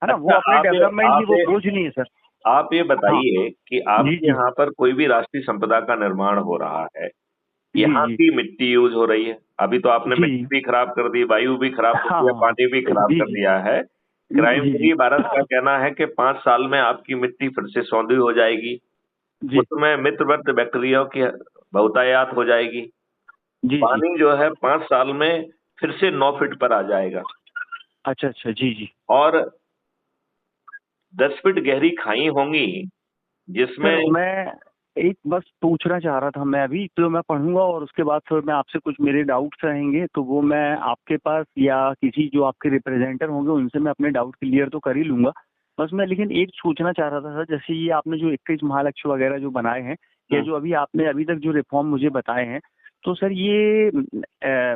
है ना, वो अच्छा, अपने डेवलपमेंट की वो बोझ नहीं है सर। आप ये हाँ बताइए कि जी आपके जी यहाँ पर कोई भी राष्ट्रीय संपदा का निर्माण हो रहा है, जी यहाँ जी की मिट्टी यूज हो रही है। अभी तो आपने जी मिट्टी भी खराब कर दी, वायु भी खराब कर हाँ दिया, हाँ पानी भी खराब जी कर जी दिया है। क्राइम जी जी फ्री भारत का कहना है कि 5 साल में आपकी मिट्टी फिर से सौंधी हो जाएगी, जी उसमें मित्रवत बैक्टीरिया की बहुतायात हो जाएगी, जी जी। पानी जो है 5 साल में फिर से 9 फीट पर आ जाएगा, अच्छा अच्छा जी जी। और 10 फीट गहरी खाई होंगी जिसमें। सर मैं एक बस पूछना चाह रहा था, मैं अभी तो मैं पढ़ूंगा और उसके बाद फिर मैं आपसे कुछ मेरे डाउट्स रहेंगे तो वो मैं आपके पास या किसी जो आपके रिप्रेजेंटर होंगे उनसे मैं अपने डाउट क्लियर तो कर ही लूंगा। बस मैं लेकिन एक पूछना चाह रहा था सर, जैसे ये आपने जो 21 महालक्ष्य वगैरह जो बनाए हैं या हम्म, जो अभी आपने अभी तक जो रिफॉर्म मुझे बताए हैं, तो सर ये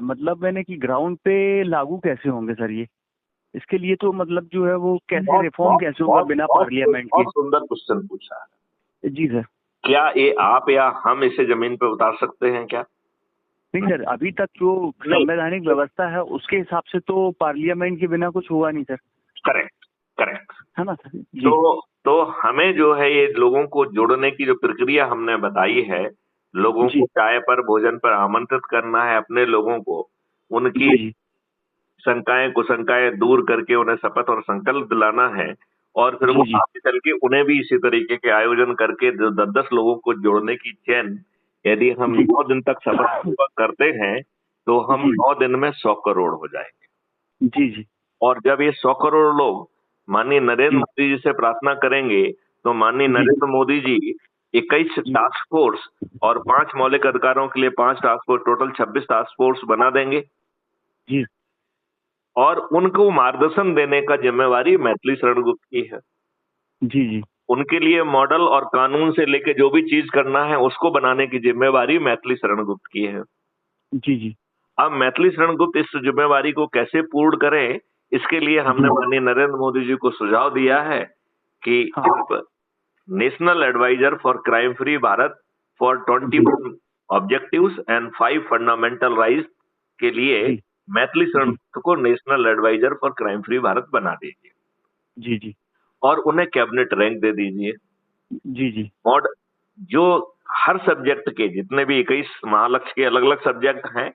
मतलब मैंने कि ग्राउंड पे लागू कैसे होंगे सर ये? इसके लिए तो मतलब जो है वो कैसे बहुत रिफॉर्म बहुत कैसे होगा बहुत बिना बहुत पार्लियामेंट के? बहुत सुंदर क्वेश्चन पूछा है। जी सर। क्या ये आप या हम इसे जमीन पे उतार सकते हैं क्या? नहीं सर, अभी तक जो नहीं। संवैधानिक व्यवस्था है उसके हिसाब से तो पार्लियामेंट के बिना कुछ होगा नहीं सर, करेक्ट, करेक्ट। है ना सर? जी तो हमें जो है ये लोगों को जोड़ने की जो प्रक्रिया हमने बताई है, लोगों को जी चाय पर भोजन पर आमंत्रित करना है, अपने लोगों को उनकी जी जी शंकाएं कुशंकाएं दूर करके उन्हें शपथ और संकल्प दिलाना है, और फिर वो जी जी आगे चल के उन्हें भी इसी तरीके के आयोजन करके 10-10 लोगों को जोड़ने की चेन, यदि हम जी 9 दिन तक शपथ पूर्वक करते हैं तो हम जी 9 दिन में 100 करोड़ हो जाएंगे। जी जी और जब ये 100 करोड़ लोग माननीय नरेंद्र जी मोदी जी से प्रार्थना करेंगे, तो माननीय जी नरेंद्र मोदी जी 21 जी टास्क फोर्स और 5 मौलिक अधिकारों के लिए 5 task force, total 26 task force बना देंगे, जी और उनको मार्गदर्शन देने का जिम्मेवारी मैथिली शरण गुप्त की है। जी जी उनके लिए मॉडल और कानून से लेके जो भी चीज करना है उसको बनाने की जिम्मेवारी मैथिली शरण गुप्त की है। जी जी अब मैथिली शरण गुप्त इस जिम्मेवारी को कैसे पूर्ण करें, इसके लिए जी हमने माननीय नरेंद्र मोदी जी को सुझाव दिया है कि हाँ national adviser for crime free Bharat for जी 21 ऑब्जेक्टिव्स एंड 5 फंडामेंटल राइट्स के लिए जी मैथिली शरण जी गुप्त को national adviser for crime free Bharat बना दीजिए, जी जी और उन्हें कैबिनेट रैंक दे दीजिए। जी जी और जो हर सब्जेक्ट के जितने भी 21 महालक्ष्य के अलग अलग सब्जेक्ट हैं,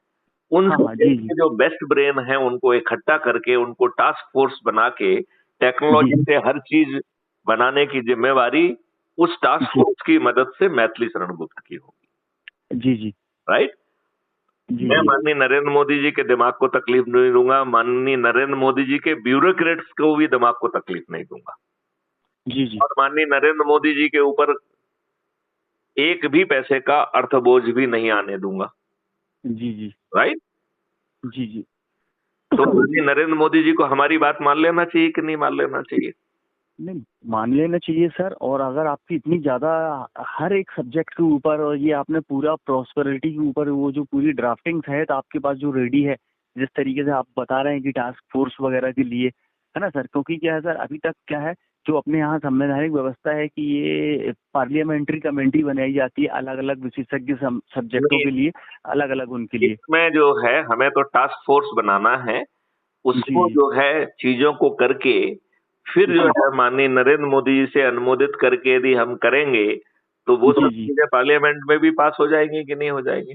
उन हाँ हाँ जी सब्जेक्ट जी के जो बेस्ट ब्रेन है उनको इकट्ठा करके उनको टास्क फोर्स बना के जी टेक्नोलॉजी से हर चीज बनाने की जिम्मेवारी उस टास्क जी फोर्स की मदद से मैथिली शरण गुप्त की होगी। जी जी राइट। जी मैं जी माननीय नरेंद्र मोदी जी के दिमाग को तकलीफ नहीं दूंगा, माननीय नरेंद्र मोदी जी के ब्यूरोक्रेट्स को भी दिमाग को तकलीफ नहीं दूंगा, जी जी और माननीय नरेंद्र मोदी जी के ऊपर एक भी पैसे का अर्थबोझ भी नहीं आने दूंगा। जी जी राइट। जी जी तो माननीय नरेंद्र मोदी जी को हमारी बात मान लेना चाहिए कि नहीं मान लेना चाहिए? नहीं, मान लेना चाहिए सर। और अगर आपकी इतनी ज्यादा हर एक सब्जेक्ट के ऊपर, और ये आपने पूरा प्रॉस्पेरिटी के ऊपर वो जो पूरी ड्राफ्टिंग है तो आपके पास जो रेडी है, जिस तरीके से आप बता रहे हैं कि टास्क फोर्स वगैरह के लिए, है ना सर? क्योंकि क्या है सर, अभी तक क्या है, जो अपने यहाँ संवैधानिक व्यवस्था है कि ये पार्लियामेंट्री कमेटी बनाई जाती है अलग अलग विशेषज्ञ सब्जेक्टों नहीं, के लिए, अलग अलग उनके लिए। इसमें जो है हमें तो टास्क फोर्स बनाना है, जी उसको जो है चीजों को करके फिर जो जी है माननीय नरेंद्र मोदी जी से अनुमोदित करके यदि हम करेंगे तो वो जी सब जी चीजें पार्लियामेंट में भी पास हो जाएंगी कि नहीं हो जाएंगी।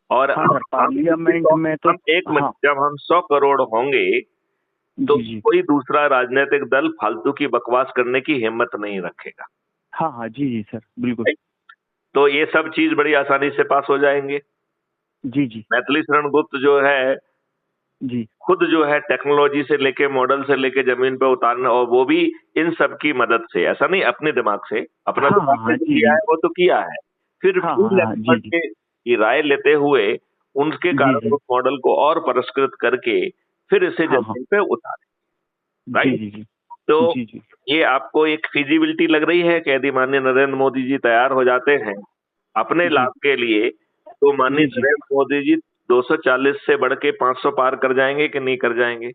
और हाँ सर, पार्लियामेंट में तो हम एक मिनट, हाँ जब हम 100 करोड़ होंगे तो जी जी कोई दूसरा राजनीतिक दल फालतू की बकवास करने की हिम्मत नहीं रखेगा। हाँ हाँ जी जी सर बिल्कुल। तो ये सब चीज बड़ी आसानी से पास हो जाएंगे। जी जी मैथिली शरण गुप्त जो है जी खुद जो है टेक्नोलॉजी से लेके मॉडल से लेके जमीन पे उतारना, और वो भी इन सब की मदद से, ऐसा नहीं अपने दिमाग से, अपना हाँ हाँ दिमाग से हाँ जो जी किया जी है वो तो किया है, फिर हाँ हाँ फील्ड हाँ जी एक्सपर्ट जी की राय लेते हुए उनके जी कारण जी उस मॉडल को और परिष्कृत करके फिर इसे हाँ हाँ जमीन पे उतारे। जी राइट। जी जी तो जी जी ये आपको एक फिजिबिलिटी लग रही है कि यदि माननीय नरेंद्र मोदी जी तैयार हो जाते हैं अपने जी लाभ के लिए, तो माननीय जी जी नरेंद्र मोदी जी 240 से बढ़ के 500 पार कर जाएंगे कि नहीं कर जाएंगे?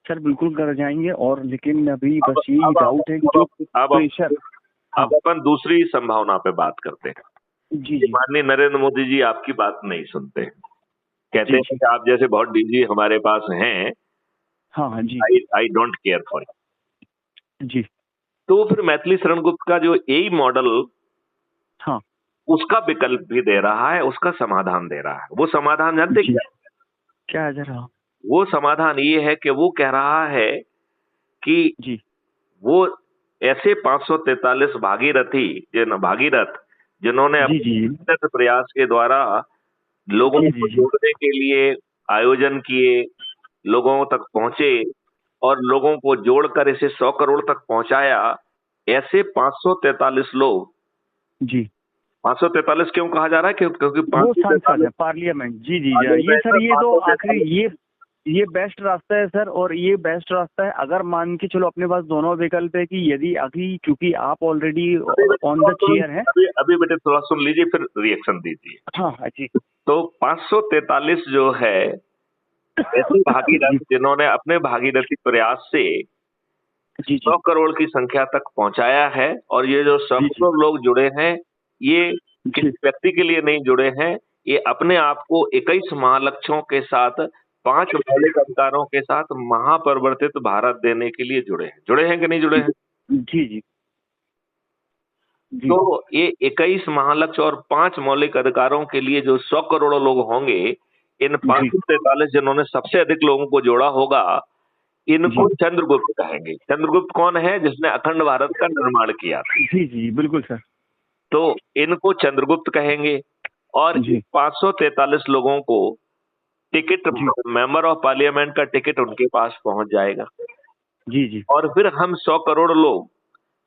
सर बिल्कुल कर जाएंगे। और लेकिन अभी अब बस यही अब डाउट है कि जो अब प्रेशर। हाँ अब अपन दूसरी संभावना पे बात करते हैं जी कि जी माननीय नरेंद्र मोदी जी आपकी बात नहीं सुनते हैं, कहते जी हैं जी कि आप जैसे बहुत डीजी हमारे पास हैं, हाँ हाँ जी I don't care for it. जी। तो फिर मैथिली शरण गुप्त का जो यही मॉडल हाँ उसका विकल्प भी दे रहा है, उसका समाधान दे रहा है। वो समाधान जानते जी। क्या? क्या है जरा? वो समाधान ये है कि वो कह रहा है कि जी वो ऐसे 543 भागीरथ जिन्होंने जी अपने जी सतत प्रयास के द्वारा लोगों जी को जी जी जोड़ने के लिए आयोजन किए, लोगों तक पहुंचे और लोगों को जोड़कर इसे 100 करोड़ तक पहुंचाया। ऐसे 543 लोग, जी। 543 क्यों कहा जा रहा है? क्योंकि वो सांसद 543 है पार्लियामेंट। जी जी जी ये पार्लियामेंट सर, में ये तो आखिरी 543। ये बेस्ट रास्ता है सर। और ये बेस्ट रास्ता है अगर मान के चलो अपने पास दोनों विकल्प है कि यदि अभी चूंकि आप ऑलरेडी अभी बेटे ऑन थोड़ा द सुन चेयर हैं। अभी बेटे थोड़ा सुन लीजिए, फिर रिएक्शन दीजिए। हाँ हाँ जी तो 543 जो है ऐसे जी भागीरथ जिन्होंने अपने भागीरथी प्रयास से जी जी 100 करोड़ की संख्या तक पहुंचाया है। और ये जो जी जी सैकड़ों लोग जुड़े हैं, ये जी। किसी व्यक्ति के लिए नहीं जुड़े हैं, ये अपने आप को 21 महालक्ष्यों के साथ, 5 मौलिक अधिकारों के साथ महापरिवर्तित भारत देने के लिए जुड़े हैं। जुड़े हैं कि नहीं जुड़े हैं? जी जी जी तो ये 21 महालक्ष्य और 5 मौलिक अधिकारों के लिए जो 100 करोड़ लोग होंगे, इन जी 543 जिन्होंने सबसे अधिक लोगों को जोड़ा होगा, जी इनको चंद्रगुप्त कहेंगे। चंद्रगुप्त कौन है? जिसने अखंड भारत का निर्माण किया था। जी जी बिल्कुल सर। तो इनको चंद्रगुप्त कहेंगे। और इन जी 543 लोगों को टिकट, जी मेंबर ऑफ पार्लियामेंट का टिकट उनके पास पहुंच जाएगा। जी जी और फिर हम 100 करोड़ लोग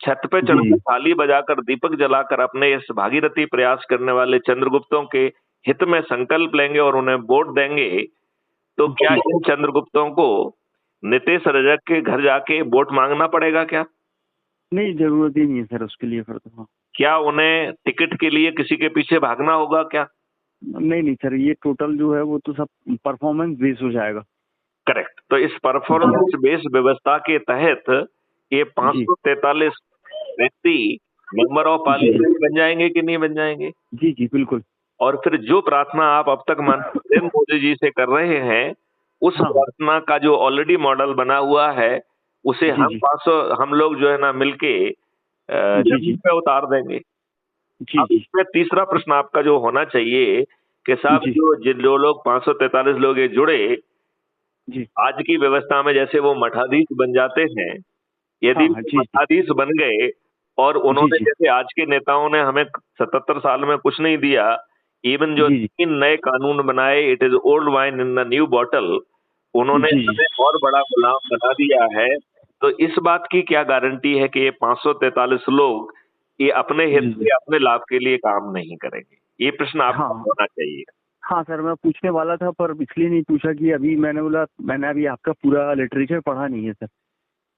छत पे जी चढ़कर थाली बजाकर दीपक जलाकर अपने इस भागीरथी प्रयास करने वाले चंद्रगुप्तों के हित में संकल्प लेंगे और उन्हें वोट देंगे। तो क्या जी। इन चंद्रगुप्तों को नितेश रजक के घर जाके वोट मांगना पड़ेगा क्या? नहीं, जरूरत ही नहीं है सर उसके लिए फिर तो। हाँ। क्या उन्हें टिकट के लिए किसी के पीछे भागना होगा क्या? नहीं नहीं सर, ये टोटल जो है वो तो सब परफॉर्मेंस बेस हो जाएगा। करेक्ट। तो इस जी परफॉर्मेंस बेस्ड व्यवस्था के तहत ये जी 543 व्यक्ति मेंबर ऑफ जी पार्लियामेंट बन जाएंगे कि नहीं बन जाएंगे? जी जी बिल्कुल। और फिर जो प्रार्थना आप अब तक माननीय नरेंद्र मोदी जी से कर रहे हैं, उस हाँ हाँ प्रार्थना का जो ऑलरेडी मॉडल बना हुआ है, उसे जी जी 500 हम लोग जो है ना मिलके जी जमीन जी पे उतार देंगे। जी अब जी इसमें तीसरा प्रश्न आपका जो होना चाहिए कि साहब जी जो लोग 543 लोग ये जुड़े, जी। आज की व्यवस्था में जैसे वो मठाधीश बन जाते हैं, हाँ यदि हाँ वो जी जी मठाधीश बन गए और जी उन्होंने जी जैसे आज के नेताओं ने हमें 77 साल में कुछ नहीं दिया, इवन जो जी जी 3 नए कानून बनाए, it is old wine in the new bottle, उन्होंने जी जी हमें और बड़ा गुलाम बना दिया है। तो इस बात की क्या गारंटी है कि ये 543 लोग ये अपने हित जी जी। से, अपने लाभ के लिए काम नहीं करेंगे? ये प्रश्न आपका हाँ होना चाहिए। हाँ सर, मैं पूछने वाला था पर इसलिए नहीं पूछा कि अभी मैंने बोला मैंने अभी आपका पूरा लिटरेचर पढ़ा नहीं है सर,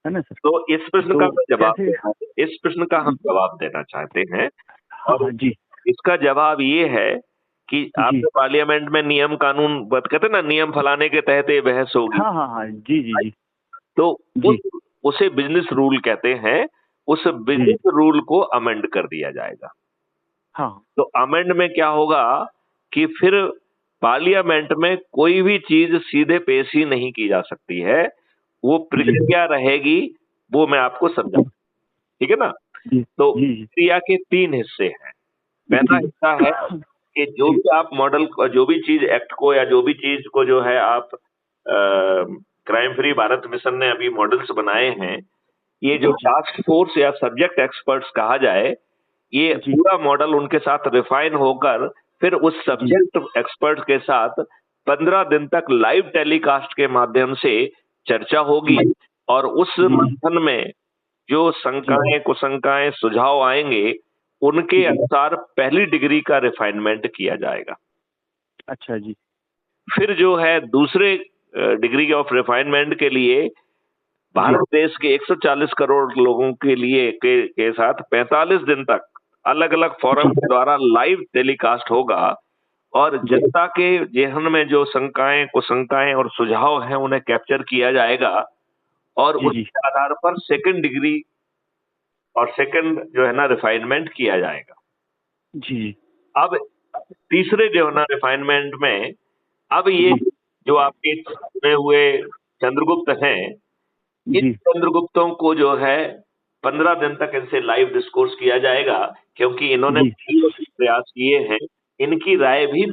है ना सर? तो इस प्रश्न का तो मैं जवाब कैसे? इस प्रश्न का हम जवाब देना चाहते हैं। हाँ और हाँ जी इसका जवाब ये है कि जी। आपके पार्लियामेंट में नियम कानून कहते हैं ना, नियम फलाने के तहत ये बहस होगी। हाँ हाँ हाँ जी जी जी तो उस जी उसे बिजनेस रूल कहते हैं। उस जी। बिजनेस रूल को अमेंड कर दिया जाएगा। हाँ तो अमेंड में क्या होगा कि फिर पार्लियामेंट में कोई भी चीज सीधे पेश ही नहीं की जा सकती है, वो जी प्रक्रिया रहेगी। वो मैं आपको समझा, ठीक है ना? जी तो जी जी प्रक्रिया के 3 हिस्से हैं। पहला जी हिस्सा है कि जो जी भी आप मॉडल, जो भी चीज एक्ट को या जो भी चीज को जो है आप क्राइम फ्री भारत मिशन ने अभी मॉडल्स बनाए हैं, ये जो जी टास्क फोर्स या सब्जेक्ट एक्सपर्ट्स कहा जाए, ये जी पूरा मॉडल उनके साथ रिफाइन होकर फिर उस जी सब्जेक्ट एक्सपर्ट के साथ 15 दिन तक लाइव टेलीकास्ट के माध्यम से चर्चा होगी। जी और उस जी मंथन में जो जी शंकाएं कुशंकाएं सुझाव आएंगे, उनके जी। अनुसार पहली डिग्री का रिफाइनमेंट किया जाएगा। अच्छा जी। फिर जो है दूसरे डिग्री ऑफ रिफाइनमेंट के लिए जी भारत देश के 140 करोड़ लोगों के लिए के साथ 45 दिन तक अलग अलग फोरम के द्वारा लाइव टेलीकास्ट होगा। और जी जनता के जेहन में जो शंकाएं कुशंकाएं और सुझाव हैं, उन्हें कैप्चर किया जाएगा। और जी जी उसके आधार पर सेकंड डिग्री और सेकंड जो है ना रिफाइनमेंट किया जाएगा। जी अब तीसरे जो है ना रिफाइनमेंट में, अब ये जी जो आपके चुने हुए चंद्रगुप्त हैं, इन जी चंद्रगुप्तों को जो है 15 दिन तक इनसे लाइव डिस्कोर्स किया जाएगा, क्योंकि इन्होंने जी प्रयास किए हैं, इनकी राय भी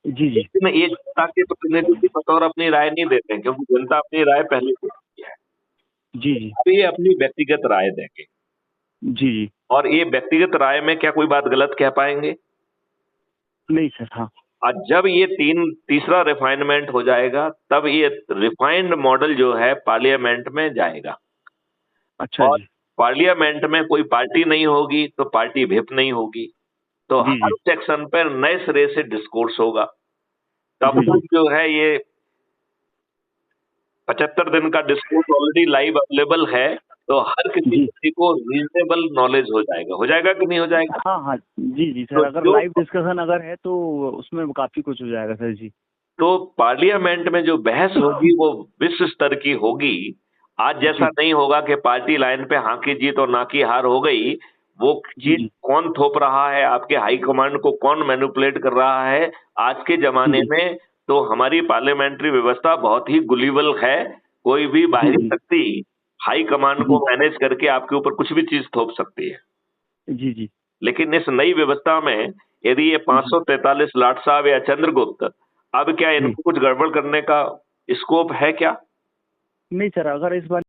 जी जी लेकिन ये जनता के प्रतिनिधि के बतौर अपनी राय नहीं देते हैं, क्योंकि जनता अपनी राय पहले दे चुकी है। जी जी अब ये अपनी व्यक्तिगत राय देंगे, जी जी और ये व्यक्तिगत राय में क्या कोई बात गलत कह पाएंगे? नहीं सर। हाँ। और जब ये तीसरा रिफाइनमेंट हो जाएगा, तब ये रिफाइंड मॉडल जो है पार्लियामेंट में जाएगा, अच्छा और जी। पार्लियामेंट में कोई पार्टी नहीं होगी तो पार्टी व्हिप नहीं होगी, तो जी हर जी सेक्शन पर नए सिरे से डिस्कोर्स होगा। तब जी तक जो है ये 75 दिन का डिस्कोर्स ऑलरेडी लाइव अवेलेबल है, तो हर किसी जी व्यक्ति को रीजनेबल नॉलेज हो जाएगा कि नहीं हो जाएगा? हाँ हाँ जी जी तो सर, अगर जो लाइव डिस्कशन अगर है तो उसमें काफी कुछ हो जाएगा सर जी। तो पार्लियामेंट में जो बहस होगी वो विश्व स्तर की होगी। आज जैसा जी नहीं होगा कि पार्टी लाइन पे हाँ की जीत और ना की हार हो गई। वो जी चीज जी कौन थोप रहा है, आपके हाई कमांड को कौन मैनिपुलेट कर रहा है, आज के जमाने जी में तो हमारी पार्लियामेंट्री व्यवस्था बहुत ही गुलीबल है। कोई भी जी बाहरी जी शक्ति हाई कमांड को जी मैनेज करके आपके ऊपर कुछ भी चीज थोप सकती है। जी जी लेकिन इस नई व्यवस्था में यदि ये जी 543 लाट साहब या चंद्रगुप्त, अब क्या जी इनको कुछ गड़बड़ करने का स्कोप है क्या? नहीं सर, अगर इस बार